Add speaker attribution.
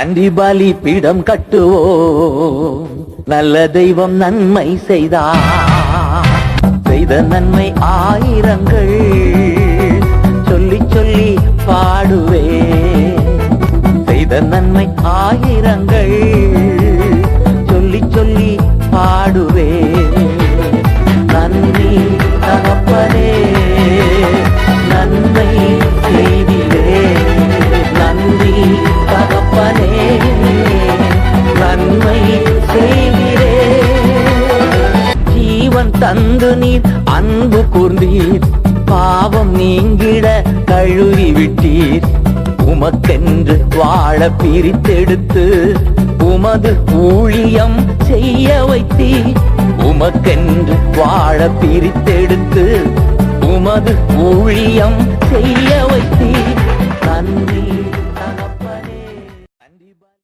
Speaker 1: அன்றி பலி பீடம் கட்டுவோம், நல்ல தெய்வம் நன்மை செய்த நன்மை ஆயிரங்கள் சொல்லி சொல்லி பாடுவே. செய்த நன்மை ஆயிரங்கள் சொல்லி சொல்லி பாடுவே. நன்றி தகப்பனே, நன்மை செய்திலே. நன்றி தகப்பனே, நன்மை செய்திலே. ஜீவன் தந்து நீர் அன்பு கூர்ந்தீர், பாவம் நீங்கிட கழுவி விட்டீர். உமக்கென்று வாழ பிரித்தெடுத்து உமது ஊழியம் செய்ய வைத்தீர். உமக்கென்று வாழ பிரித்தெடுத்து உமது ஊழியம் செய்ய வைத்தீர். நன்றி.